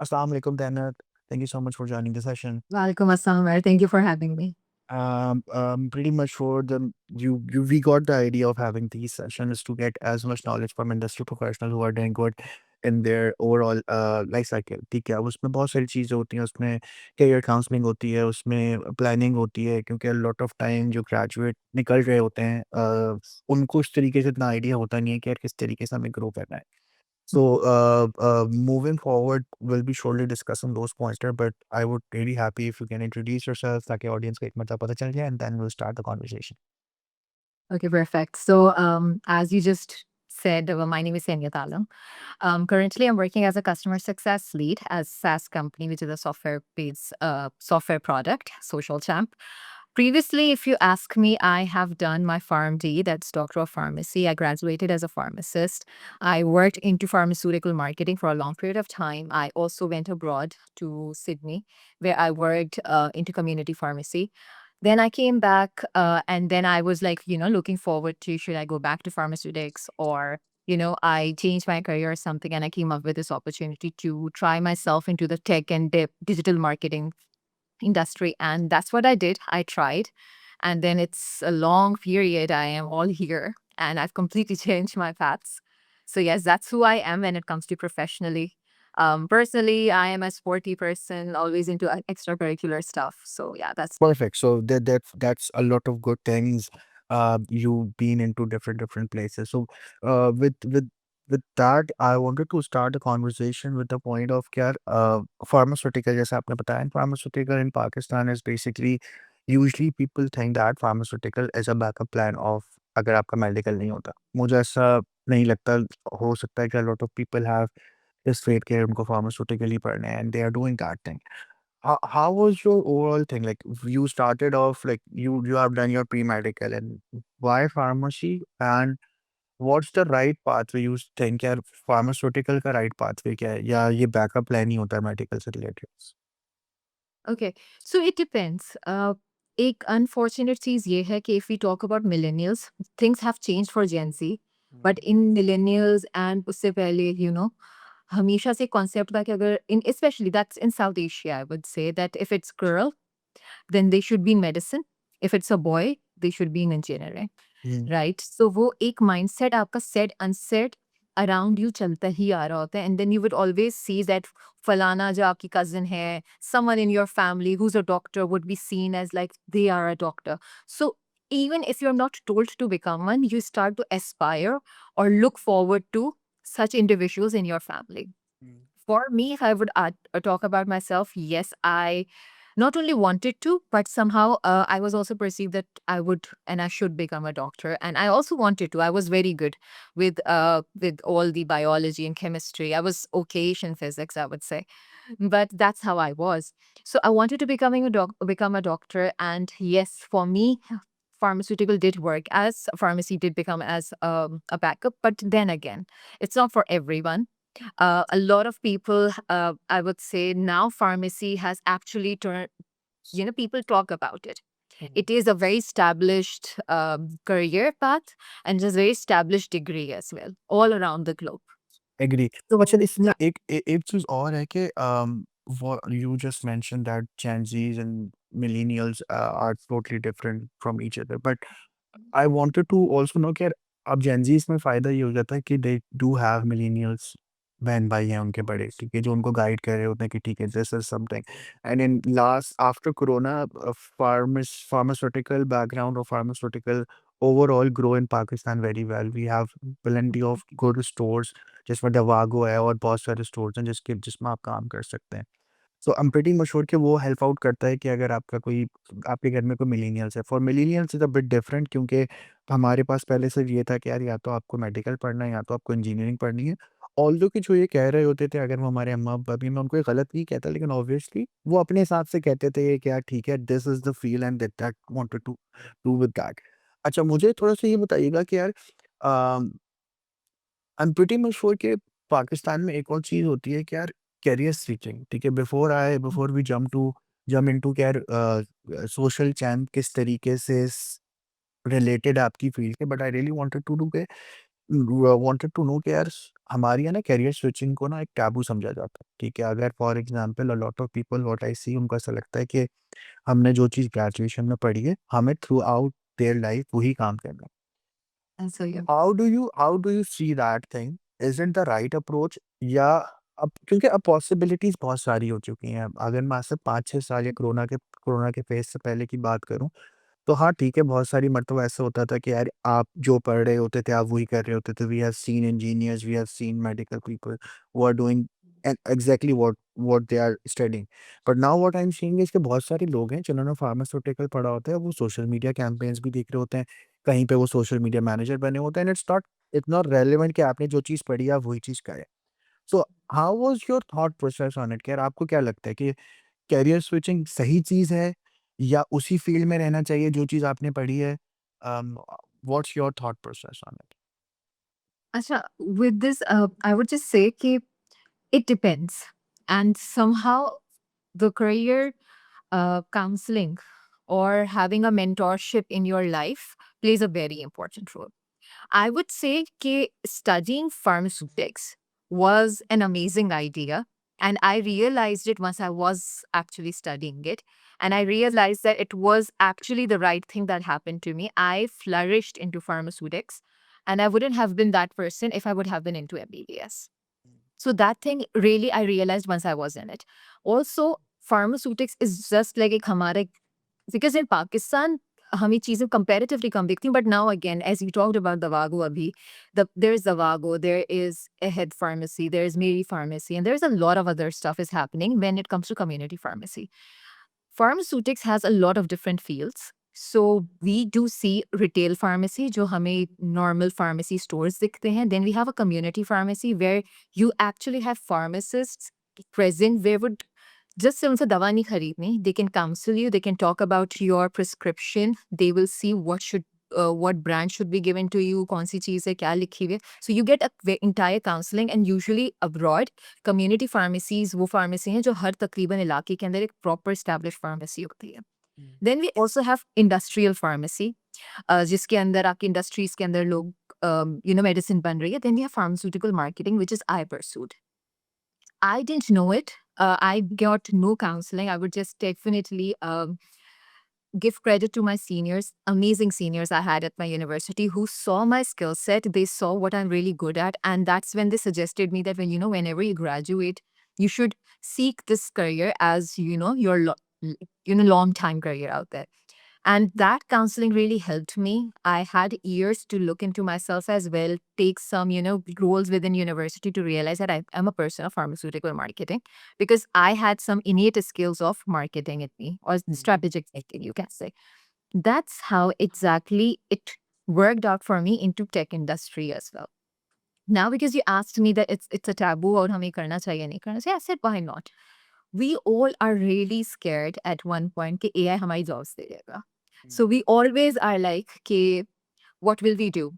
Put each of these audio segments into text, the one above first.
Assalamu alaikum, Dana. Thank you so much for joining the session. Walaikum assalam, Umar. Thank you for having me. Pretty much for the we got the idea of having these sessions to get as much knowledge from industry professionals who are doing good in their overall life cycle. ठीक है, अब उसमें बहुत सारी चीज़ें होती हैं, उसमें करियर काउंसलिंग होती है, उसमें प्लानिंग होती है, क्योंकि लॉट ऑफ टाइम जो ग्रेजुएट निकल रहे होते हैं उनको उस तरीके से इतना आइडिया होता नहीं है कि यार किस तरीके से हमें ग्रो करना है। So, moving forward, we'll be surely discussing those points there, but I would really happy if you can introduce yourself ताकि audience को एक मतलब पता चल जाए, and then we'll start the conversation. Okay, perfect. So, as you just said, my name is Senya Talam. Currently, I'm working as a customer success lead as SaaS company, which is a software-based software product, Social Champ. Previously, if you ask me, I have done my PharmD, that's Doctor of Pharmacy. I graduated as a pharmacist. I worked into pharmaceutical marketing for a long period of time. I also went abroad to Sydney, where I worked into community pharmacy. Then I came back, and then I was like, looking forward to should I go back to pharmaceutics or, I changed my career or something. And I came up with this opportunity to try myself into the tech and digital marketing industry. And that's what I did. I tried. And then it's a long period. I am all here and I've completely changed my paths. So, yes, that's who I am when it comes to professionally. Personally, I am a sporty person, always into extracurricular stuff. So, yeah, that's Perfect. So that's a lot of good things. You've been into different places. So, with that, I wanted to start the conversation with the point of क्या pharmaceutical जैसे आपने बताया, pharmaceutical in Pakistan is basically usually people think that pharmaceutical is a backup plan of अगर आपका medical नहीं होता। मुझे ऐसा नहीं लगता। हो सकता है कि a lot of people have this faith कि उनको pharmaceutical ही पढ़ना है and they are doing that thing. How was your overall thing? Like you started off like you have done your pre-medical and why pharmacy and what's the right pathway you think यार pharmaceutical का right pathway क्या है या ये backup plan ही होता है medical से related? okay. So, it depends. एक अनफॉर्चुनेट चीज ये है कि if we talk about millennials things have change for Gen Z but in millennials and उससे पहले हमेशा से कॉन्सेप्ट था कि अगर in specially that's in South Asia I would say that if it's girl then they should be in medicine. If it's a boy, they should be in engineering. Mm. Right so वो एक mindset आपका set unset around you चलता ही आ रहा होता है and then you would always see that फलाना जो आपकी कजिन है someone in your family who's a doctor would be seen as like they are a doctor so even if you're not told to become one, you start to aspire or look forward to such individuals in your family. Mm. For me, if I would talk about myself, yes, I not only wanted to, but somehow I was also perceived that I would and I should become a doctor. And I also wanted to. I was very good with all the biology and chemistry. I was okayish in physics, I would say, but that's how I was. So I wanted to become a doctor. And yes, for me, pharmaceutical did work as pharmacy did become as a backup. But then again, it's not for everyone. A lot of people, I would say now pharmacy has actually turned, people talk about it. It is a very established career path and just very established degree as well, all around the globe. Agree. तो अच्छा इसमें एक चीज़ और है कि what you just mentioned that Gen Zs and millennials are totally different from each other. But I wanted to also know कि अब Gen Zs में फ़ायदा ये हो जाता है कि they do have millennials बहन भाई हैं उनके बड़े, ठीक है, जो उनको गाइड कर रहे होते हैं कि ठीक है this is something and in last after corona pharmaceutical background or pharmaceutical overall grow in Pakistan very well. We have plenty of good stores जिसमें दवागो है और बहुत सारे स्टोर्स हैं जिसमें आप काम कर सकते हैं। So I am pretty much sure कि वो हेल्प आउट करता है कि अगर आपका कोई आपके घर में कोई मिलेनियल्स है। For millennials is a bit different क्योंकि हमारे पास पहले से ये था कि यार या तो आपको मेडिकल पढ़ना है या तो आपको इंजीनियरिंग पढ़नी है। ऑल्दो कि जो ये कह रहे होते थे अगर वो हमारे अम्मा-अब्बा भी मैं उनको ये गलत नहीं कहता लेकिन ऑब्वियसली वो अपने हिसाब से कहते थे ये कि यार ठीक है this is the feel and that wanted to do with that. अच्छा मुझे थोड़ा-सा ये बताइएगा कि यार uh I am pretty much sure कि पाकिस्तान में एक और चीज़ होती है कि यार करियर स्विचिंग, ठीक है? बिफोर वी जंप इनटू कि यार सोशल चैम्प किस तरीके से रिलेटेड आपकी फील्ड के but I really wanted to do के वांटेड टू नो कि यार हमारी है ना करियर स्विचिंग को ना एक टैबू समझा जाता है, ठीक है? अगर for example a lot of people what I see उनको ऐसा लगता है कि हमने जो चीज़ ग्रेजुएशन में पढ़ी है, हमें थ्रू आउट देयर लाइफ वही काम करना है। सो या how do you see that thing? Is it the right approach या अब क्योंकि अब पॉसिबिलिटीज़ बहुत सारी हो चुकी हैं। अगर मैं आज से 5-6 साल या कोरोना के फेज़ से पहले की बात करूँ, तो हाँ, ठीक है, बहुत सारी मरतबा ऐसा होता था कि यार आप जो पढ़ रहे होते थे, आप वही कर रहे होते थे। We have seen engineers, we have seen medical people who are doing exactly what they are studying. But now what I am seeing is कि बहुत सारे लोग हैं जिन्होंने फार्मास्यूटिकल पढ़ा होता है, वो सोशल मीडिया कैम्पेन्स भी देख रहे होते हैं। कहीं पे वो सोशल मीडिया मैनेजर बने होते हैं एंड इट्स नॉट रेलेवेंट कि आपने जो चीज़ पढ़ी है, आप वही चीज़ करें। So how was your thought process on it? कि यार आपको क्या लगता है कि करियर स्विचिंग सही चीज़ है या उसी फ़ील्ड में रहना चाहिए जो चीज़ आपने पढ़ी है? Um, what's your thought process on it? अच्छा, with this, I would just say कि it depends. And somehow the career counseling or having a mentorship in your life plays a very important role. I would say that studying pharmaceutics was an amazing idea. And I realized it once I was actually studying it. And I realized that it was actually the right thing that happened to me. I flourished into pharmaceutics. And I wouldn't have been that person if I would have been into MBBS. So that thing really I realized once I was in it. Also, pharmaceutics is just like एक हमारे because in Pakistan हम ये चीज़ें comparatively कम दिखती हैं, but now again, as you talked about Davago abhi, there's Davago, there is Ahead Pharmacy, there's Miri Pharmacy, and there's a lot of other stuff is happening when it comes to community pharmacy. Pharmaceutics has a lot of different fields. So we do see retail pharmacy, जो हमें normal pharmacy stores दिखते हैं. Then we have a community pharmacy where you actually have pharmacists present where would just से उनसे दवा नहीं खरीदनी. They can counsel you. They can talk about your prescription. They will see what brand should be given to you, कौन सी चीज़ है, क्या लिखी हुई है. So you get a entire counseling, and usually abroad community pharmacies वो pharmacy हैं जो हर तकरीबन इलाके के अंदर एक प्रॉपर एस्टैब्लिश्ड फार्मेसी होती है। Then we also have industrial pharmacy, जिसके अंदर आपकी इंडस्ट्रीज़ के अंदर लोग मेडिसिन बन रही है। Then we have pharmaceutical marketing which is I pursued. I didn't know it. I got no counseling. I would just definitely give credit to my seniors, amazing seniors I had at my university who saw my skill set. They saw what I'm really good at. And that's when they suggested me that whenever you graduate, you should seek this career as, your long time career out there. And that counseling really helped me. I had years to look into myself as well, take some, roles within university to realize that I am a person of pharmaceutical marketing because I had some innate skills of marketing in me or strategic thinking, you can say. That's how exactly it worked out for me into tech industry as well. Now, because you asked me that it's a taboo or hame karna chahiye, nahi karna chahiye, I said, why not? We all are really scared at one point कि AI हमारी jobs ले लेगा. So we always are like, कि what will we do?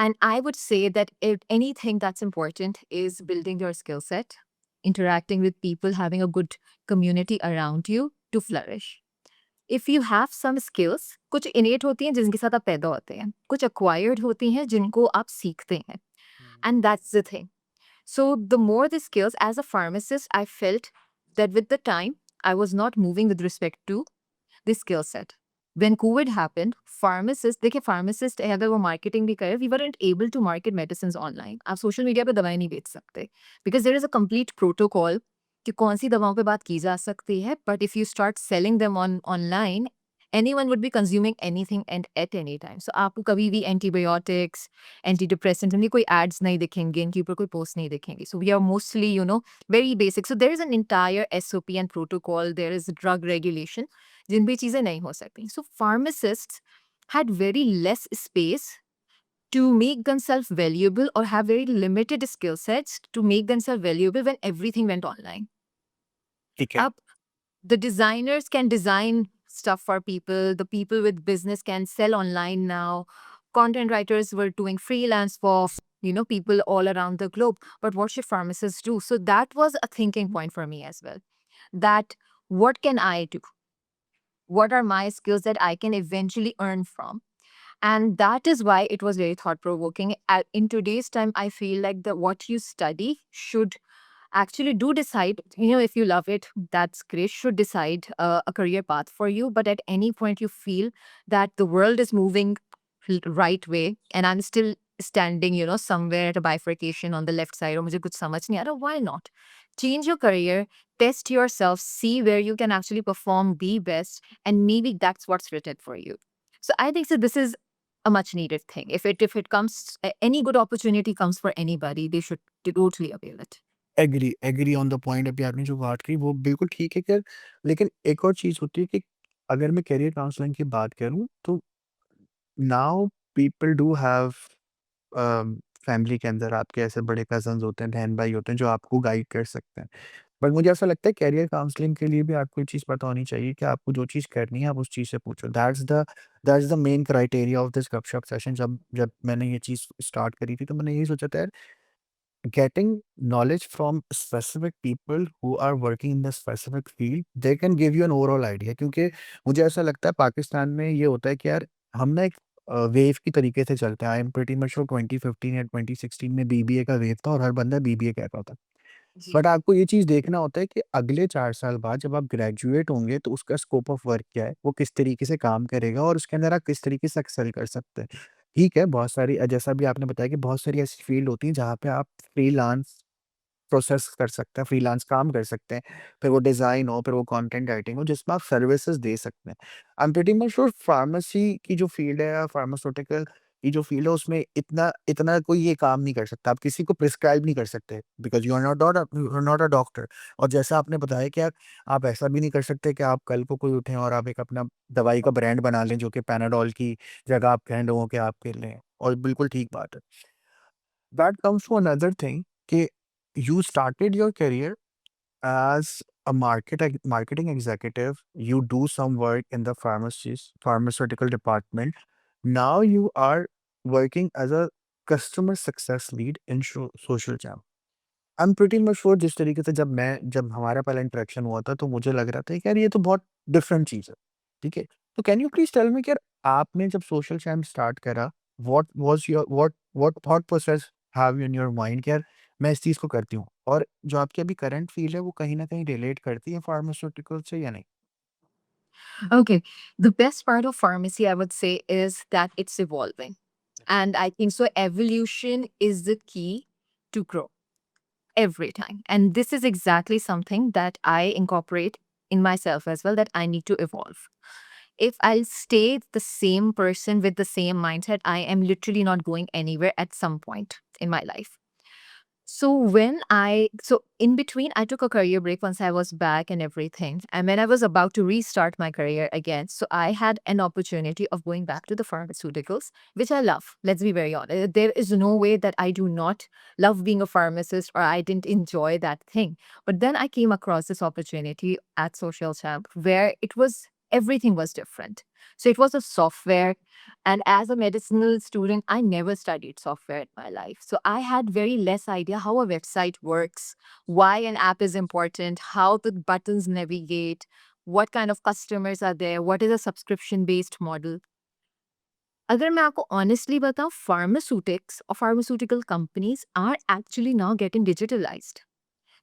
And I would say that if anything that's important is building your skill set, interacting with people, having a good community around you to flourish. If you have some skills, कुछ innate होती हैं जिनके साथ आप पैदा होते हैं, कुछ acquired होती हैं जिनको आप सीखते हैं. And that's the thing. So the more the skills as a pharmacist, I felt that with the time, I was not moving with respect to the skill set. When COVID happened, pharmacists, देखिए pharmacist है, अगर वो marketing भी करे, we weren't able to market medicines online. आप social media पे दवाएं नहीं बेच सकते because there is a complete protocol कि कौन सी दवाओं पे बात की जा सकती है. But if you start selling them online, anyone would be consuming anything and at any time. So आपको कभी भी antibiotics, antidepressants, इनकी कोई ads नहीं दिखेंगे, इनके ऊपर कोई post नहीं दिखेंगे. So we are mostly, very basic. So there is an entire SOP and protocol. There is drug regulation. जिन भी चीज़ें नहीं हो सकती. So pharmacists had very less space to make themselves valuable or have very limited skill sets to make themselves valuable when everything went online. ठीक है। Up, the designers can design stuff for people. The people with business can sell online now. Content writers were doing freelance for people all around the globe. But what should pharmacists do? So that was a thinking point for me as well. That what can I do? What are my skills that I can eventually earn from? And that is why it was very thought provoking. In today's time, I feel like the what you study should actually do decide, if you love it, that's great, should decide a career path for you. But at any point you feel that the world is moving right way and I'm still standing, somewhere at a bifurcation on the left side, or mujhe kuch samajh nahi aa raha, why not change your career, test yourself, see where you can actually perform, be best, and maybe that's what's written for you. So I think so this is a much needed thing. If it comes, any good opportunity comes for anybody, they should totally avail it. Agree, agree on the point अभी आपने जो बात कही वो बिल्कुल ठीक है कि लेकिन एक और चीज़ होती है कि अगर मैं करियर काउंसलिंग की बात करूँ तो now people do have family के अंदर आपके ऐसे बड़े कज़न्स होते हैं, बहन-भाई होते हैं जो आपको गाइड कर सकते हैं। बट मुझे ऐसा लगता है करियर काउंसलिंग के लिए भी आपको एक चीज़ पता होनी चाहिए कि आपको जो चीज़ करनी है आप उस चीज़ से पूछो। That's the main criteria of this गपशप सेशन। जब जब मैंने ये चीज़ स्टार्ट करी थी तो मैंने यही सोचा था यार getting knowledge from specific people who are working in the specific field, they can give you an overall idea। क्योंकि मुझे ऐसा लगता है पाकिस्तान में ये होता है कि यार हम ना एक वेव की तरीके से चलते हैं। आई एम प्रीटी मच श्योर 2015 या 2016 में बीबीए का वेव था और हर बंदा बीबीए कर रहा था। जी। बट आपको ये चीज़ देखना होता है कि अगले 4 साल बाद जब आप ग्रेजुएट होंगे तो उसका स्कोप ऑफ वर्क क्या है? वो किस तरीके से काम करेगा और उसके अंदर आप किस तरीके से एक्सेल कर सकते हैं। ठीक है, बहुत सारी जैसा भी आपने बताया कि बहुत सारी ऐसी फील्ड होती हैं जहाँ पे आप फ्रीलांस प्रोसेस कर सकते हैं, फ्रीलांस काम कर सकते हैं। फिर वो डिज़ाइन हो, फिर वो कंटेंट राइटिंग हो, जिसमें आप सर्विसेज़ दे सकते हैं। आई am pretty much sure pharmacy की जो फील्ड है या फार्मास्यूटिकल की जो फील्ड है, उसमें इतना इतना कोई ये काम नहीं कर सकता। आप किसी को प्रिस्क्राइब नहीं कर सकते because you are not a doctor. और जैसा आपने बताया कि आप ऐसा भी नहीं कर सकते कि आप कल को कोई उठें और आप एक अपना दवाई का ब्रांड बना लें, जो कि पैनाडोल की जगह आप कहें लोगों के आप के लें और बिल्कुल ठीक बात है। That comes to another thing कि you started your career as a marketing executive. You do some work in the pharmaceutical department. Now you are working as a customer success lead in social channel. I am pretty much sure जिस तरीके से जब हमारा पहला interaction हुआ था तो मुझे लग रहा था कि यार ये तो बहुत डिफरेंट चीज़ है, ठीक है? तो can you please tell me कि यार आपने जब सोशल चैनल स्टार्ट करा, what thought process have you in your mind कि यार मैं इस चीज़ को करती हूँ? और जो आपकी अभी करंट फील्ड है वो कहीं न कहीं रिलेट करती है फार्मास्यूटिकल से या नहीं? Okay. The best part of pharmacy, I would say, is that it's evolving. And I think so. Evolution is the key to grow every time. And this is exactly something that I incorporate in myself as well, that I need to evolve. If I'll stay the same person with the same mindset, I am literally not going anywhere at some point in my life. So in between, I took a career break once I was back and everything. And when I was about to restart my career again, so I had an opportunity of going back to the pharmaceuticals, which I love. Let's be very honest. There is no way that I do not love being a pharmacist or I didn't enjoy that thing. But then I came across this opportunity at Social Champ where everything was different. So it was a software, and as a medicinal student, I never studied software in my life. So I had very less idea how a website works, why an app is important, how the buttons navigate, what kind of customers are there, what is a subscription based model. अगर मैं आपको honestly बताऊं, pharmaceutics or pharmaceutical companies are actually now getting digitalized.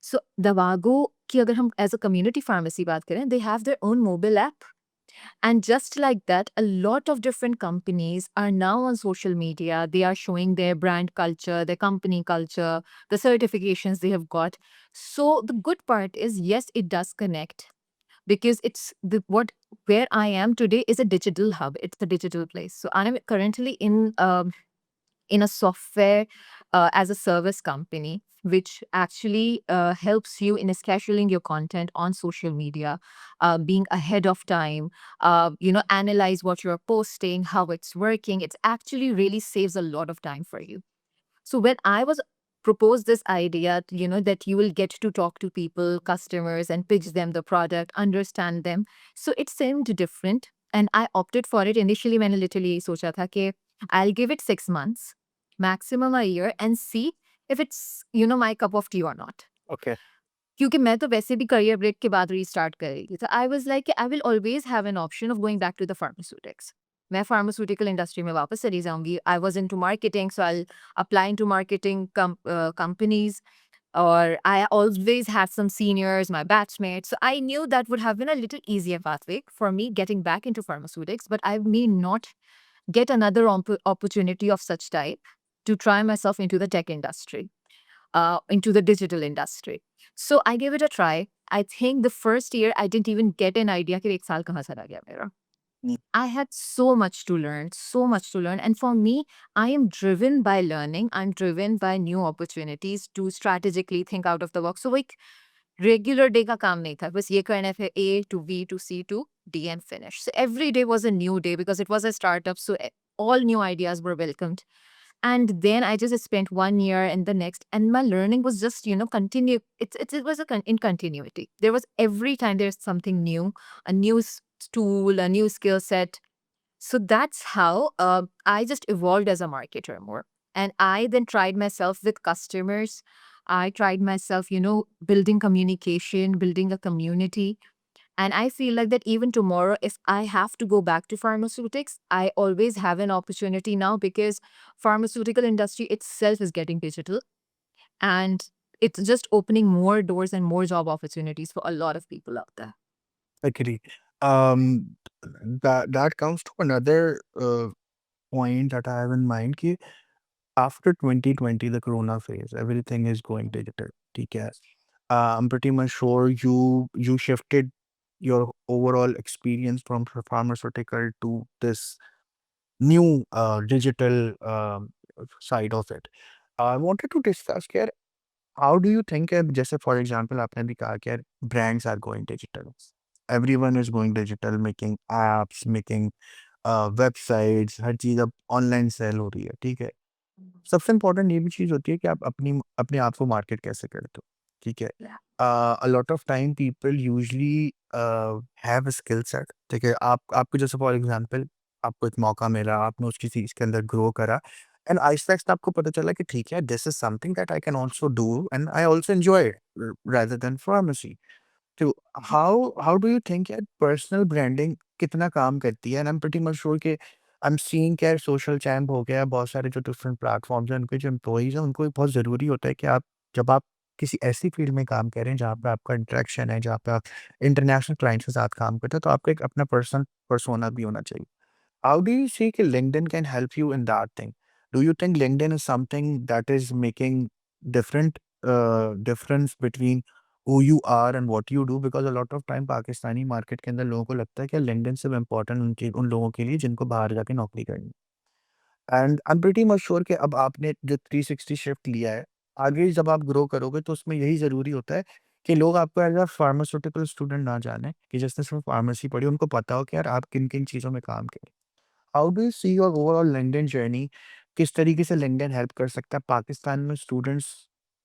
So Davago की अगर हम as a community pharmacy बात करें, they have their own mobile app. And just like that, a lot of different companies are now on social media. They are showing their brand culture, their company culture, the certifications they have got. So the good part is, yes, it does connect because it's the what where I am today is a digital hub. It's a digital place. So I'm currently in a software as a service company, which actually helps you in scheduling your content on social media, being ahead of time, analyze what you're posting, how it's working. It's actually really saves a lot of time for you. So when I was proposed this idea, that you will get to talk to people, customers, and pitch them the product, understand them. So it seemed different. And I opted for it. Initially, मैंने literally सोचा था कि I'll give it 6 months, maximum a year, and see if it's, my cup of tea or not. Okay. क्योंकि मैं तो वैसे भी career break के बाद रीस्टार्ट कर रही थी. So I was like, I will always have an option of going back to the pharmaceutics. मैं फार्मास्यूटिकल इंडस्ट्री में वापस चली जाऊंगी. I was into marketing, so I apply into marketing companies, or I always had some seniors, my batchmates. So I knew that would have been a little easier pathway for me getting back into pharmaceutics, but I may not get another opportunity of such type to try myself into the tech industry, into the digital industry. So I gave it a try. I think the first year I didn't even get an idea कि एक साल कहाँ चला गया मेरा. I had so much to learn, so much to learn. And for me, I am driven by learning. I'm driven by new opportunities to strategically think out of the box. So like regular day का काम नहीं था. बस ये करना है A to B to C to D and finish. So every day was a new day because it was a startup. So all new ideas were welcomed. And then I just spent 1 year and the next, and my learning was just, continue. It was in continuity. There was every time there's something new, a new tool, a new skill set. So that's how I just evolved as a marketer more. And I then tried myself with customers. I tried myself, building communication, building a community. And I feel like that even tomorrow, if I have to go back to pharmaceutics, I always have an opportunity now because pharmaceutical industry itself is getting digital, and it's just opening more doors and more job opportunities for a lot of people out there. Agree. Um, that comes to another point that I have in mind. Ki after 2020, the Corona phase, everything is going digital. ठीक है. I'm pretty much sure you shifted your overall experience from pharmaceutical to this new digital side of it. I wanted to discuss here. How do you think, just for example, आपने भी कहा कि यार brands are going digital. Everyone is going digital, making apps, making websites, हर चीज़ अब online sale हो रही है, ठीक है? सबसे इम्पोर्टेंट ये भी चीज़ होती है कि आप अपने आप को मार्केट कैसे करते हो, ठीक है? Yeah. A lot of time people usually have a skill set, ठीक है? आपको जैसे फॉर एग्ज़ाम्पल आपको एक मौका मिला, आपने उस चीज़ के अंदर ग्रो करा एंड आहिस्ता-आहिस्ता आपको पता चला कि ठीक है, this is something that I can also do and I also enjoy rather than pharmacy. तो हाउ डू यू थिंक यार पर्सनल ब्रांडिंग कितना काम करती है? And I am pretty much sure कि आई एम सीइंग कि यार सोशल चैम्प हो गया, बहुत सारे जो डिफरेंट प्लेटफ़ॉर्म्स हैं, उनके जो एम्प्लॉइज़ हैं, उनको भी बहुत ज़रूरी होता है कि जब आप किसी ऐसी फील्ड में काम कर रहे हैं, जहाँ पे आपका इंटरेक्शन है, जहाँ पे आप इंटरनेशनल क्लाइंट्स के साथ काम करते हो, तो आपका एक अपना पर्सनल पर्सोना भी होना चाहिए। How do you see कि LinkedIn can help you in that thing? Do you think LinkedIn is something that is making different difference between who you are and what you do? Because a lot of time Pakistani market के अंदर लोगों को लगता है कि LinkedIn सिर्फ important उन लोगों के लिए जिनको बाहर जाके नौकरी करनी है। And I am pretty much sure कि अब आपने जो 360 शिफ्ट लिया है, आगे जब आप ग्रो करोगे तो उसमें यही ज़रूरी होता है कि लोग आपको एज़ अ फार्मास्यूटिकल स्टूडेंट ना जानें कि जिसने सिर्फ फार्मेसी पढ़ी, उनको पता हो कि यार आप किन-किन चीज़ों में काम कर how do you see your overall LinkedIn journey? किस तरीके से लिंक्डइन हेल्प कर सकता है पाकिस्तान में स्टूडेंट्स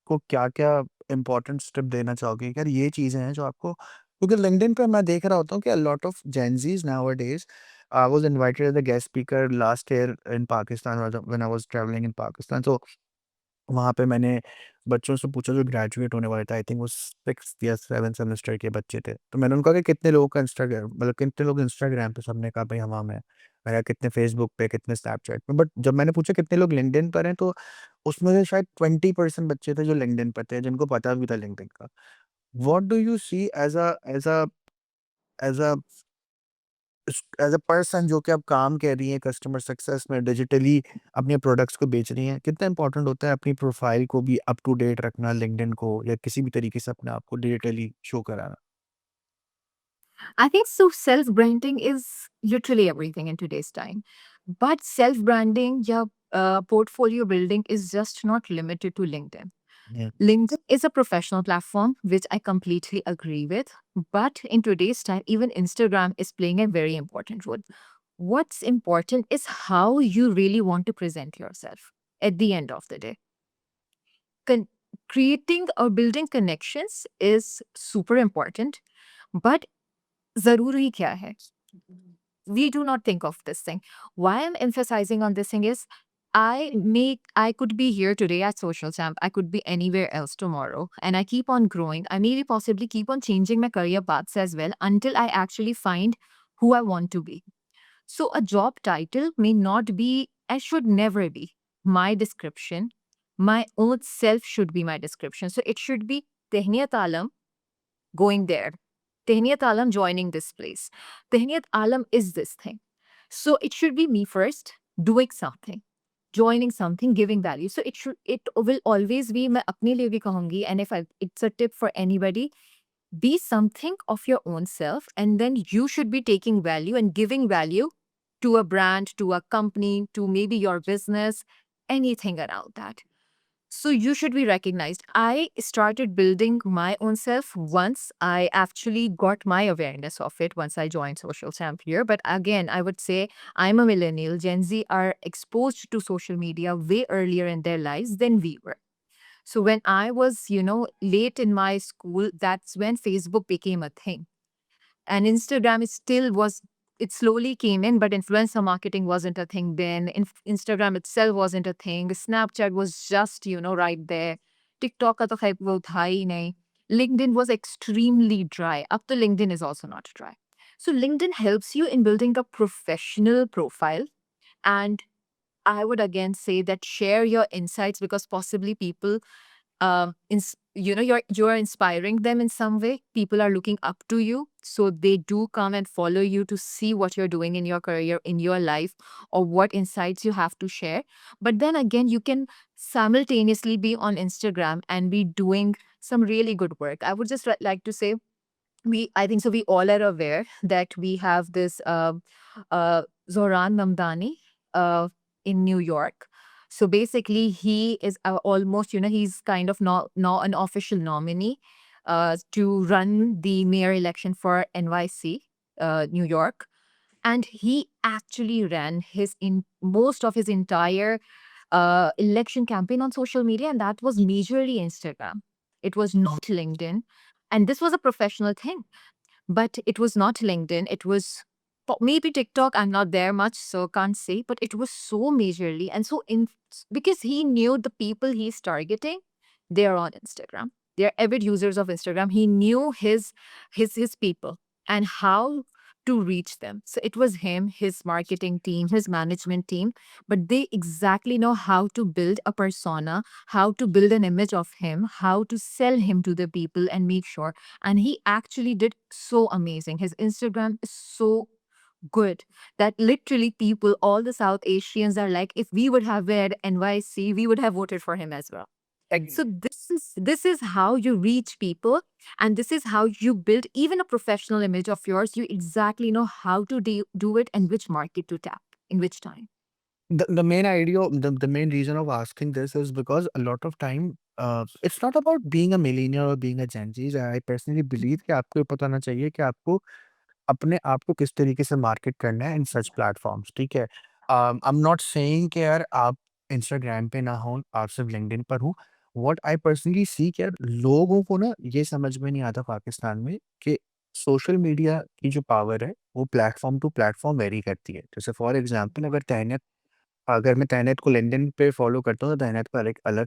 को क्या-क्या इम्पोर्टेंट स्टेप देना चाहोगे? यार ये चीज़ें हैं जो आपको क्योंकि लिंक्डइन पे मैं देख रहा होता हूँ कि a lot of Gen Zs nowadays I was invited as a guest speaker last year in Pakistan when I was travelling in Pakistan so वहाँ पे मैंने बच्चों से पूछा जो ग्रेजुएट होने वाले थे, आई थिंक वो 6th या 7th सेमेस्टर के बच्चे थे। तो मैंने उनको कहा कि कितने लोगों का कितने लोग इंस्टाग्राम पे, सबने कहा भाई हम हैं। मैंने कहा कितने फेसबुक पे, कितने स्नैपचैट पे, बट जब मैंने पूछा कितने लोग लिंक्डइन पर हैं, तो उसमें से शायद 20% बच्चे थे जो लिंक्डइन पर थे, जिनको पता भी था लिंक्डइन का। What do you see as a as a person जो कि आप काम कर रही हैं कस्टमर सक्सेस में डिजिटली अपने प्रोडक्ट्स को बेच रही हैं, कितना इम्पोर्टेंट होता है अपनी प्रोफाइल को भी अप टू डेट रखना लिंक्डइन को या किसी भी तरीके से अपने आप को डिजिटली शो कराना? I think so. Self branding is literally everything in today's time. But self branding, yeah, portfolio building is just not limited to LinkedIn. Yeah. LinkedIn is a professional platform, which I completely agree with. But in today's time, even Instagram is playing a very important role. What's important is how you really want to present yourself at the end of the day. Con- Creating or building connections is super important, but zaruri kya hai? We do not think of this thing. Why I'm emphasizing on this thing is I could be here today at Social Champ. I could be anywhere else tomorrow. And I keep on growing. I maybe possibly keep on changing my career paths as well until I actually find who I want to be. So a job title may not be and should never be my description. My own self should be my description. So it should be Tehniyat Alam going there. Tehniyat Alam joining this place. Tehniyat Alam is this thing. So it should be me first doing something, joining something, giving value. So it will always be मैं अपने लिए भी कहूँगी, and if it's a tip for anybody, be something of your own self, and then you should be taking value and giving value to a brand, to a company, to maybe your business, anything around that. So you should be recognized. I started building my own self once I actually got my awareness of it once I joined Social Champion. But again, I would say I'm a millennial. Gen Z are exposed to social media way earlier in their lives than we were. So when I was, late in my school, that's when Facebook became a thing. And Instagram is still was it slowly came in, but influencer marketing wasn't a thing then. Instagram itself wasn't a thing. Snapchat was just, right there. TikTok का तो खैर वो था ही नहीं. LinkedIn was extremely dry. Up to LinkedIn is also not dry. So LinkedIn helps you in building a professional profile. And I would again say that share your insights because possibly people you're inspiring them in some way. People are looking up to you, so they do come and follow you to see what you're doing in your career, in your life, or what insights you have to share. But then again, you can simultaneously be on Instagram and be doing some really good work. I would just like to say I think so we all are aware that we have this Zoran Mamdani uh, in New York. So basically he is almost, he's kind of not an official nominee to run the mayor election for NYC, New York. And he actually ran his in most of his entire election campaign on social media, and that was majorly Instagram. It was not LinkedIn, and this was a professional thing, but it was not LinkedIn. It was maybe TikTok. I'm not there much, so can't say. But it was so majorly and so in because he knew the people he's targeting. They're on Instagram. They're avid users of Instagram. He knew his people and how to reach them. So it was him, his marketing team, his management team, but they exactly know how to build a persona, how to build an image of him, how to sell him to the people and make sure. And he actually did so amazing. His Instagram is so good that literally people, all the South Asians are like, if we would have read NYC, we would have voted for him as well. So this is how you reach people, and this is how you build even a professional image of yours. You exactly know how to do it and which market to tap in which time. The main idea, the main reason of asking this is because a lot of time, it's not about being a millennial or being a Gen Z. I personally believe कि आपको ये पता होना चाहिए कि आपको अपने आप को किस तरीके से मार्केट करना है इन सच प्लेटफॉर्म्स, ठीक है? आई एम नॉट सेइंग कि यार आप इंस्टाग्राम पे ना हो, आप सिर्फ लिंक्डइन पर हो। व्हाट आई पर्सनली सी कि यार लोगों को ना ये समझ में नहीं आता पाकिस्तान में कि सोशल मीडिया की जो पावर है, वो प्लेटफॉर्म टू प्लेटफॉर्म वेरी करती है। जैसे फॉर एग्ज़ाम्पल अगर मैं तहनीत को लिंक्डइन पे फॉलो करता हूँ, तो तहनीत पर एक अलग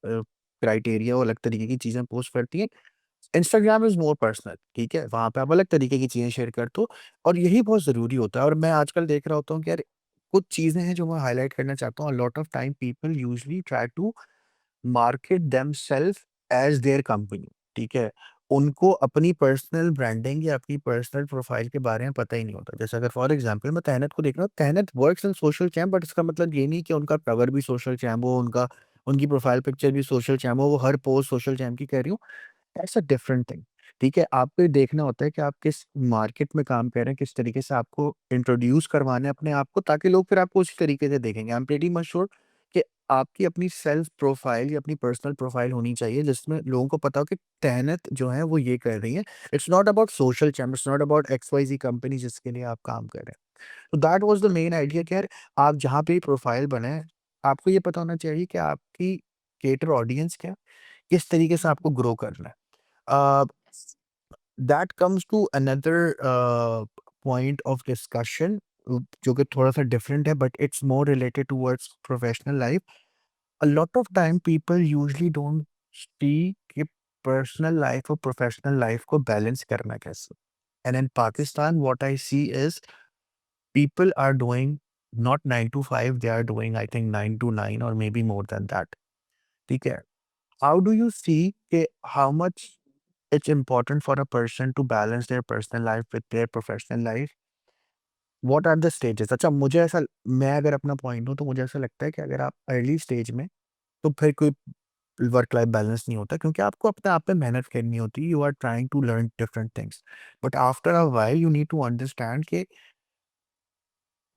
क्राइटेरिया और अलग तरीके की चीज़ें पोस्ट करती है। इंस्टाग्राम इज़ मोर पर्सनल, ठीक है? वहाँ पे आप अलग तरीके की चीज़ें शेयर करते हो और यही बहुत ज़रूरी होता है और मैं आजकल देख रहा होता हूँ कि यार कुछ चीज़ें हैं जो मैं हाइलाइट करना चाहता हूँ। A lot of time people usually try to market themselves as their company, ठीक है? उनको अपनी पर्सनल ब्रांडिंग या अपनी पर्सनल प्रोफाइल के बारे में पता ही नहीं होता। जैसे अगर फॉर एग्ज़ाम्पल मैं तहनीत को देख रहा हूँ, तहनीत वर्क्स इन सोशल चैम बट इसका मतलब ये नहीं कि उनका कवर भी सोशल चैम हो, उनकी प्रोफाइल पिक्चर भी सोशल चैम हो, वो हर पोस्ट सोशल चैम की कर रही हो। दैट्स अ डिफरेंट थिंग, ठीक है? आपको ये देखना होता है कि आप किस मार्केट में काम कर रहे हैं, किस तरीके से आपको इंट्रोड्यूस करवाना है अपने आप को ताकि लोग फिर आपको उसी तरीके से देखेंगे। आई एम प्रीटी मच श्योर कि आपकी अपनी सेल्फ प्रोफाइल या अपनी पर्सनल प्रोफाइल होनी चाहिए जिसमें लोगों को पता हो कि तहनीत जो है वो ये कर रही है। It's not about social channel, it's not about XYZ company जिसके लिए आप काम कर रहे हैं। तो that was the main idea कि यार आप जहाँ पे भी प्रोफाइल बनाएँ, आपको ये पता होना चाहिए कि आपकी कैटर ऑडियंस क्या है, किस तरीके से आपको ग्रो करना है। Uh, that comes to another point of discussion जो कि थोड़ा सा डिफरेंट है but it's more related towards professional life a lot of time people usually don't see कि पर्सनल लाइफ और प्रोफेशनल लाइफ को बैलेंस करना कैसे and in Pakistan what I see is People are doing not 9 to 5, they are doing I think 9 to 9 or maybe more than that. ठीक है? How do you see कि how much it's important for a person to balance their personal life with their professional life? What are the stages? अच्छा मुझे ऐसा मैं अगर अपना point दूँ तो मुझे ऐसा लगता है कि अगर आप अर्ली स्टेज में तो फिर कोई वर्क लाइफ बैलेंस नहीं होता क्योंकि आपको अपने आप पे मेहनत करनी होती है। You are trying to learn different things. But after a while you need to understand कि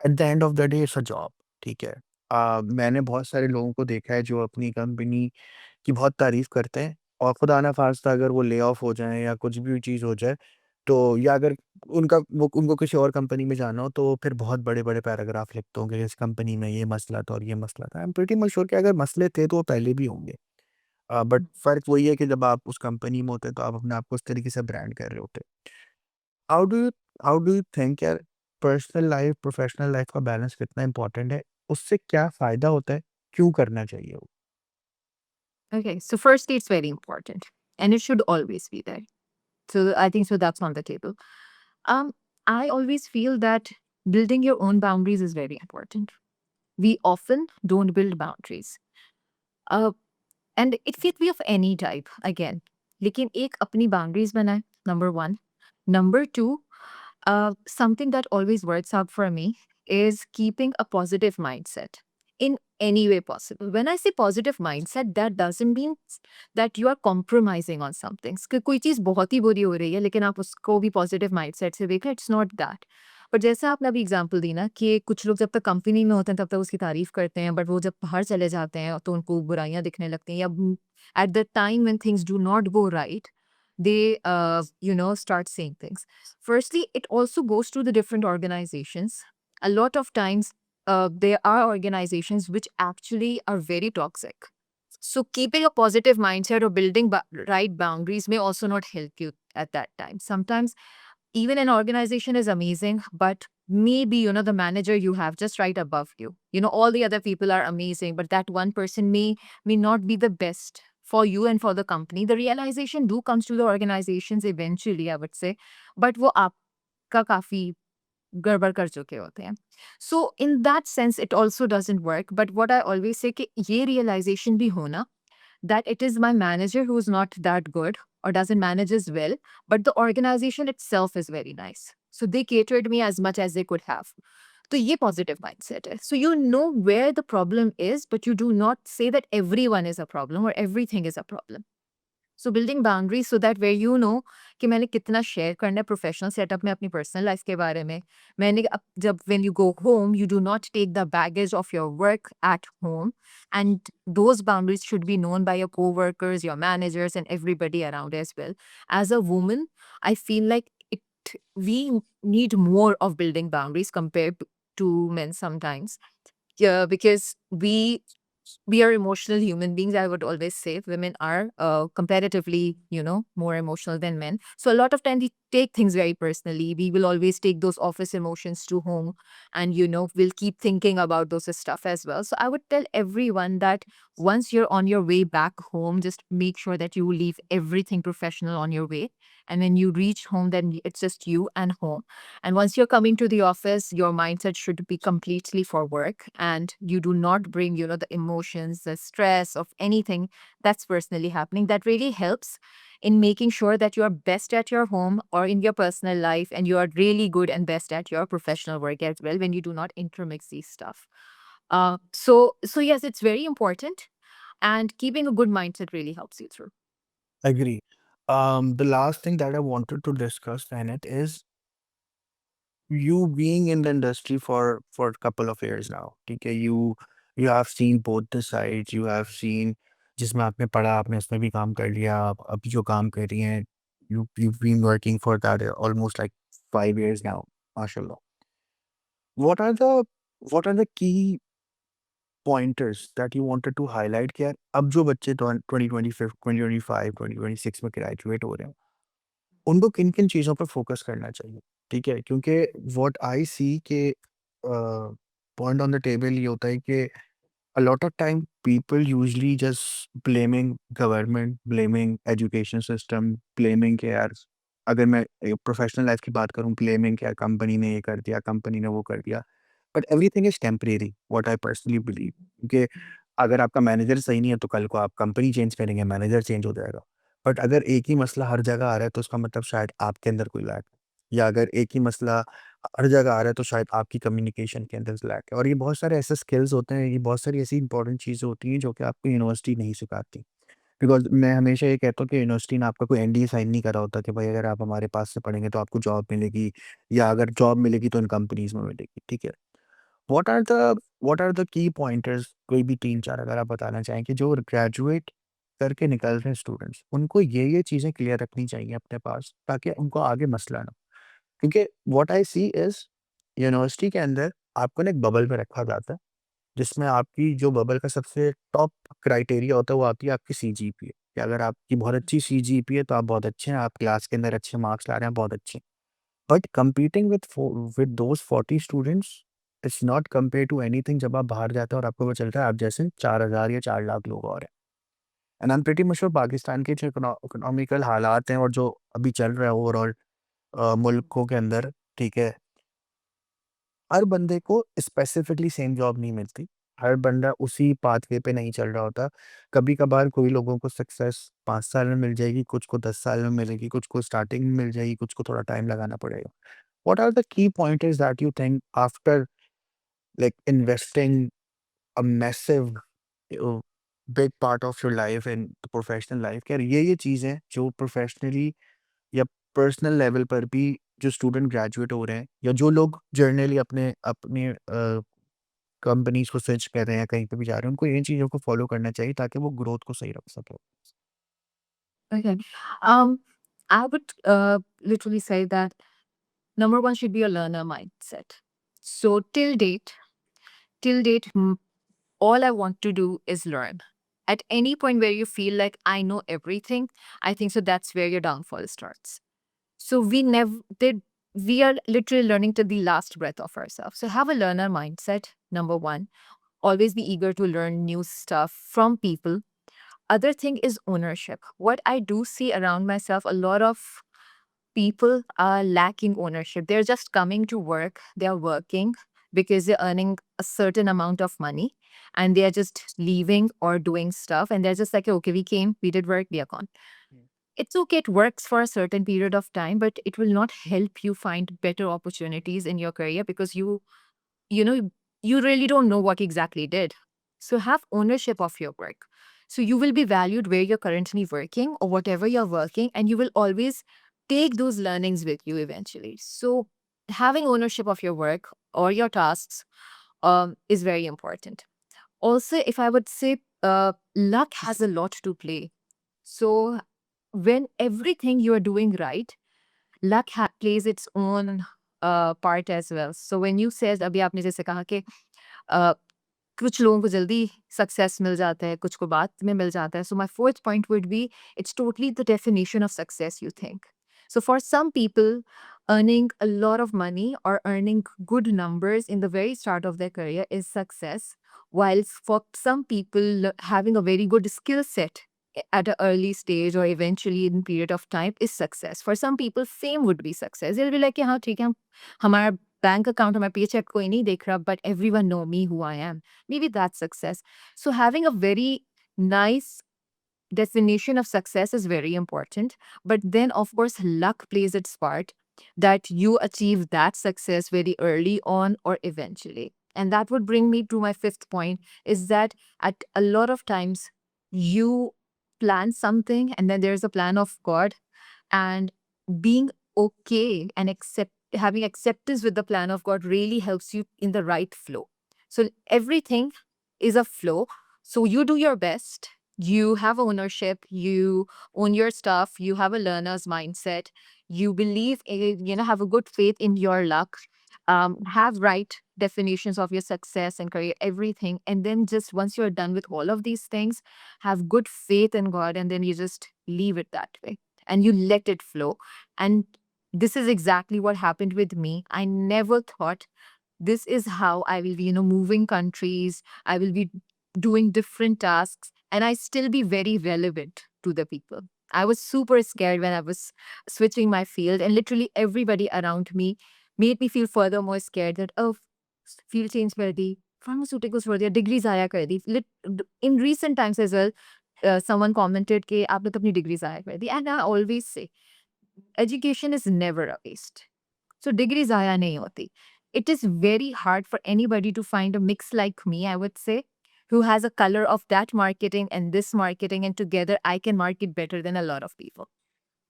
at the end of the day it's a job, ठीक है? मैंने बहुत सारे लोगों को देखा है जो अपनी कंपनी की बहुत तारीफ़ करते हैं और खुदा ना ख़ास्ता अगर वो ले ऑफ हो जाएँ या कुछ भी चीज़ हो जाए, तो या अगर उनको किसी और कंपनी में जाना हो तो फिर बहुत बड़े-बड़े पैराग्राफ लिखते होंगे, इस कंपनी में ये मसला था और ये मसला था। आई एम प्रीटी मच श्योर कि अगर मसले थे तो वो पहले भी होंगे। बट फ़र्क वही है कि जब आप उस कंपनी में होते हैं तो आप अपने आप को उस तरीके से ब्रांड कर रहे होते हैं। How do you how do you think यार पर्सनल लाइफ़, प्रोफ़ेशनल लाइफ़ का बैलेंस कितना इम्पोर्टेंट है? उससे क्या फ़ायदा होता है? क्यों करना चाहिए वो? Okay, so firstly, it's very important and it should always be there. So I think so that's on the table. Um, I always feel that building your own boundaries is very important. We often don't build boundaries. Uh, and it could be of any type again. लेकिन एक अपनी boundaries बनाए, number one. Number two, something that always works out for me is keeping a positive mindset in any way possible. When I say positive mindset, that doesn't mean that you are compromising on something. कि कोई चीज़ बहुत ही बुरी हो रही है, लेकिन आप उसको भी positive mindset से देखें, it's not that. पर जैसे आपने अभी एग्जांपल दी ना कि कुछ लोग जब तक कंपनी में होते हैं तब तक उसकी तारीफ करते हैं, बट वो जब बाहर चले जाते हैं तो उनको बुराइयां दिखने लगती हैं, या at the time when things do not go right, they start saying things. Firstly, it also goes to the different organizations. A lot of times, there are organizations which actually are very toxic. So keeping a positive mindset or building right boundaries may also not help you at that time. Sometimes even an organization is amazing, but maybe the manager you have just right above you, all the other people are amazing, but that one person may not be the best for you and for the company. The realization do comes to the organizations eventually, I would say, but वो आपका काफी गड़बड़ कर चुके होते हैं. So in that sense it also doesn't work. But what I always say कि ये realization भी होना that it is my manager who's not that good or doesn't manage as well, but the organization itself is very nice. So they catered me as much as they could have. तो ये positive mindset है. So you know where the problem is, but you do not say that everyone is a problem और everything is a problem. So building boundaries so that where कि मैंने कितना share करना है professional setup में अपनी personal life के बारे में. जब when you go home you do not take the baggage of your work at home, and those boundaries should be known by your coworkers, your managers and everybody around as well. As a woman I feel like we need more of building boundaries compared to men sometimes. Yeah, because we are emotional human beings. I would always say women are comparatively, more emotional than men. So a lot of time we take things very personally. We will always take those office emotions to home, and we'll keep thinking about those stuff as well. So I would tell everyone that once you're on your way back home, just make sure that you leave everything professional on your way. And when you reach home, then it's just you and home. And once you're coming to the office, your mindset should be completely for work, and you do not bring, the emotions, the stress of anything that's personally happening. That really helps in making sure that you are best at your home or in your personal life, and you are really good and best at your professional work as well when you do not intermix these stuff. So yes, it's very important, and keeping a good mindset really helps you through. Agree. The last thing that I wanted to discuss, Janet, is you being in the industry for a couple of years now. ठीक है, you have seen both the sides. You have seen जिसमें आपने पढ़ा आपने उसमें भी काम कर लिया. आप अभी जो काम कर रही हैं, you've been working for that almost like 5 years now. माशाल्लाह. What are the key pointers that you wanted to highlight कि यार अब जो बच्चे 2025 2025 2026 में ग्रेजुएट हो रहे हैं उनको किन-किन चीज़ों पे फ़ोकस करना चाहिए, ठीक है? क्योंकि व्हाट आई सी के पॉइंट ऑन द टेबल ये होता है कि a lot of time people usually just blaming government, blaming education system, blaming के यार अगर मैं प्रोफेशनल लाइफ की बात करूँ, ब्लेमिंग क्या कंपनी ने ये कर दिया, कंपनी ने वो कर दिया। But everything is temporary, what I personally believe. क्योंकि अगर आपका मैनेजर सही नहीं है, तो कल को आप कंपनी चेंज करेंगे, मैनेजर चेंज हो जाएगा। बट अगर एक ही मसला हर जगह आ रहा है, तो उसका मतलब शायद आपके अंदर कोई लैक है, या अगर एक ही मसला हर जगह आ रहा है, तो शायद आपकी कम्युनिकेशन के अंदर लैक है। और ये बहुत सारे ऐसे स्किल्स होते हैं, ये बहुत सारी ऐसी इंपॉर्टेंट चीज़ें होती हैं, जो कि आपको यूनिवर्सिटी नहीं सिखाती। बिकॉज़ मैं हमेशा ये कहता हूँ कि यूनिवर्सिटी ने आपका कोई एनडीए साइन नहीं करा होता कि भाई अगर आप हमारे पास से पढ़ेंगे तो आपको जॉब मिलेगी, या अगर जॉब मिलेगी तो इन कंपनीज़ में मिलेगी, ठीक है? What are the what are the key pointers, कोई भी 3-4 अगर आप बताना चाहें कि जो ग्रेजुएट करके निकल रहे हैं स्टूडेंट्स, उनको ये चीज़ें क्लियर रखनी चाहिए अपने पास, ताकि उनको आगे मसला ना हो। क्योंकि what I see is university के अंदर आपको ना एक बबल में रखा जाता है, जिसमें आपकी जो बबल का सबसे टॉप क्राइटेरिया होता है, वो आती है आपकी सीजीपीए, कि अगर आपकी बहुत अच्छी सीजीपीए है, तो आप बहुत अच्छे हैं, आप क्लास के अंदर अच्छे मार्क्स ला रहे हैं, बहुत अच्छे हैं। But competing with those 40 students, it's not compare to anything. जब आप बाहर जाते हैं और आपको पता चलता है आप जैसे 4000 या 4 लाख लोग और हैं। And I am pretty sure Pakistan के जो इकोनॉमिकल हालात हैं और जो अभी चल रहा है ओवरऑल मुल्कों के अंदर, ठीक है? हर बंदे को स्पेसिफिकली सेम जॉब नहीं मिलती। हर बंदा उसी पाथवे पे नहीं चल रहा होता। कभी-कभार कोई लोगों को सक्सेस 5 साल में मिल जाएगी, कुछ को 10 साल में मिलेगी, कुछ को स्टार्टिंग में मिल जाएगी, कुछ को थोड़ा टाइम लगाना पड़ेगा। What are the key pointers that you think after like investing a massive big part of your life in the professional life, क्या ये चीज़ें जो प्रोफेशनली या पर्सनल लेवल पर भी जो स्टूडेंट ग्रेजुएट हो रहे हैं, या जो लोग जर्नली अपने अपने कंपनीज को स्विच कर रहे हैं, कहीं पे भी जा रहे हैं, उनको इन चीज़ों को फॉलो करना चाहिए ताकि वो ग्रोथ को सही रख सकें। Okay. Um, I would literally say that number one should be a learner mindset. So till date, all I want to do is learn. At any point where you feel like I know everything, I think so that's where your downfall starts. So we are literally learning to the last breath of ourselves. So have a learner mindset, number one. Always be eager to learn new stuff from people. Other thing is ownership. What I do see around myself, a lot of people are lacking ownership. They're just coming to work, they're working because they're earning a certain amount of money, and they're just leaving or doing stuff. And they're just like, okay, we came, we did work, we are gone. It's okay, it works for a certain period of time, but it will not help you find better opportunities in your career because you know, you really don't know what exactly did. So have ownership of your work. So you will be valued where you're currently working or whatever you're working, and you will always take those learnings with you eventually. So having ownership of your work or your tasks is very important. Also, if I would say, luck has a lot to play. So when everything you are doing right, luck plays its own part as well. So when you said अभी आपने जैसे कहा कि uh, कुछ लोगों को जल्दी success मिल जाता है, कुछ को बाद में मिल जाता है. So my fourth point would be, it's totally the definition of success you think. So for some people, earning a lot of money or earning good numbers in the very start of their career is success, while for some people, having a very good skill set at an early stage or eventually in period of time is success. For some people, fame would be success. They'll be like, "कि हाँ ठीक है, हमारा bank account हमारा paycheck कोई नहीं देख रहा, but everyone know me who I am." Maybe that's success. So having a very nice definition of success is very important. But then, of course, luck plays its part, that you achieve that success very early on or eventually. And that would bring me to my fifth point, is that at a lot of times you plan something and then there's a plan of God, and being okay and having acceptance with the plan of God really helps you in the right flow. So everything is a flow. So you do your best, you have ownership, you own your stuff, you have a learner's mindset, you believe in, have a good faith in your luck, have right definitions of your success and career, everything. And then just once you're done with all of these things, have good faith in God, and then you just leave it that way and you let it flow. And this is exactly what happened with me. I never thought this is how I will be, moving countries, I will be doing different tasks, and I still be very relevant to the people. I was super scared when I was switching my field, and literally everybody around me made me feel furthermore scared that, oh, field change कर दी, pharmaceuticals छोड़ दिया, degrees आया कर दी. In recent times as well, someone commented कि आपने तो अपनी degrees आया कर दी. And I always say, education is never a waste. So degrees आया नहीं होती. It is very hard for anybody to find a mix like me, I would say, who has a color of that marketing and this marketing, and together I can market better than a lot of people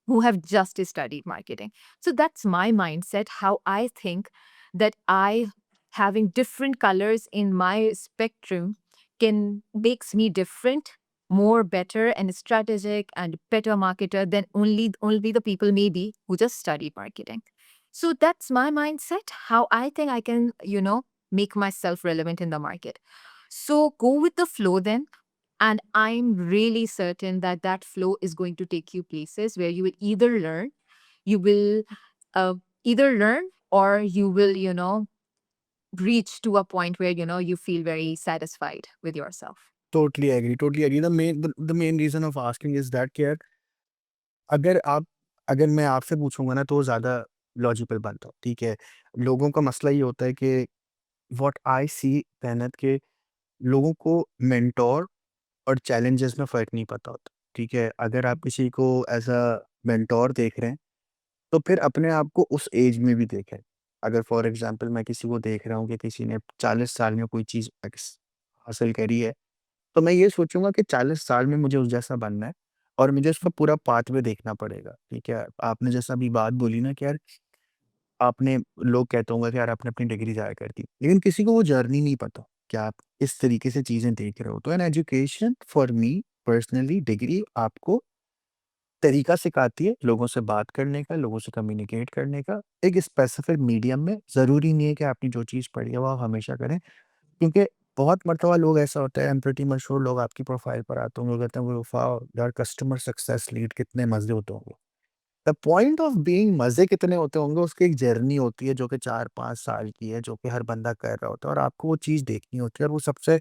who have just studied marketing. So that's my mindset, how I think that I having different colors in my spectrum can makes me different, more better and strategic and better marketer than only the people maybe who just studied marketing. So that's my mindset, how I think I can, make myself relevant in the market. So go with the flow then, and I'm really certain that that flow is going to take you places where you will uh, either learn, or you will, reach to a point where, you feel very satisfied with yourself. Totally agree, totally agree. The main reason of asking is that कि यार अगर आप अगर मैं आपसे पूछूँगा ना तो ज़्यादा लॉजिकल बनता हूँ, ठीक है? लोगों का मसला ये होता है कि व्हाट आई सी मेहनत के लोगों को मेंटोर और चैलेंजेस में फ़र्क नहीं पता होता, ठीक है? अगर आप किसी को एज़ अ मेंटोर देख रहे हैं, तो फिर अपने आप को उस एज में भी देखें। अगर फॉर एग्ज़ाम्पल मैं किसी को देख रहा हूँ कि किसी ने 40 साल में कोई चीज़ हासिल करी है, तो मैं ये सोचूँगा कि 40 साल में मुझे उस जैसा बनना है और मुझे उसका पूरा पाथवे देखना पड़ेगा, ठीक है? आपने जैसा अभी बात बोली ना कि यार आपने लोग कहते होंगे कि यार आपने अपनी डिग्री ज़ाया कर दी। लेकिन किसी को वो जर्नी नहीं पता कि आप इस तरीके से चीज़ें देख रहे हो। तो an education for me personally degree आपको तरीका सिखाती है लोगों से बात करने का, लोगों से कम्युनिकेट करने का, एक स्पेसिफिक मीडियम में। ज़रूरी नहीं है कि आपने जो चीज़ पढ़ी है वो आप हमेशा करें। क्योंकि बहुत मर्तबा लोग ऐसा होता है, आई एम प्रीटी मच श्योर लोग आपकी प्रोफाइल पर आते होंगे, वो कहते हैं वाओ! यार कस्टमर सक्सेस लीड कितने मज़े होते होंगे। द पॉइंट ऑफ बीइंग मज़े कितने होते होंगे उसकी एक जर्नी होती है जो कि 4-5 साल की है, जो कि हर बंदा कर रहा होता है और आपको वो चीज़ देखनी होती है और वो सबसे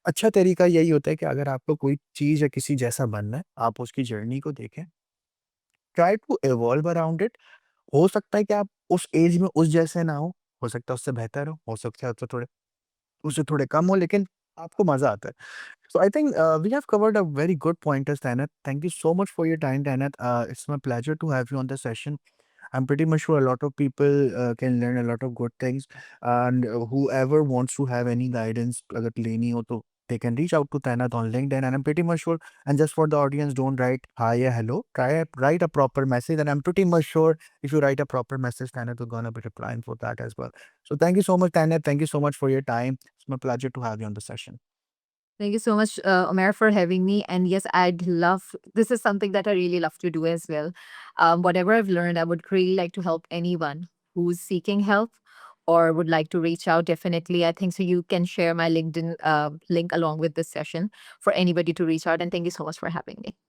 अच्छा तरीका यही होता है कि अगर आपको कोई चीज़ या किसी जैसा बनना है, आप उसकी जर्नी को देखें। Try to evolve around it. हो सकता है कि आप उस एज में उस जैसे ना हो सकता है उससे बेहतर हो सकता है उससे थोड़े कम हो, लेकिन आपको मज़ा आता है। So I think we have covered a very good pointers, Tanat. Thank you so much for your time, Tanat. It's my pleasure to have you on the session. I'm pretty much sure a lot of people can learn a lot of good things, and whoever wants to have any guidance, अगर लेनी हो तो they can reach out to Tanat on LinkedIn. And I'm pretty much sure. And just for the audience, don't write hi or hello. Write a proper message, and I'm pretty much sure if you write a proper message, Tanat will gonna be replying for that as well. So thank you so much, Tanat. Thank you so much for your time. It's my pleasure to have you on the session. Thank you so much, Omer, for having me. And yes, this is something that I really love to do as well. Whatever I've learned, I would really like to help anyone who's seeking help or would like to reach out. Definitely, I think so. You can share my LinkedIn link along with this session for anybody to reach out. And thank you so much for having me.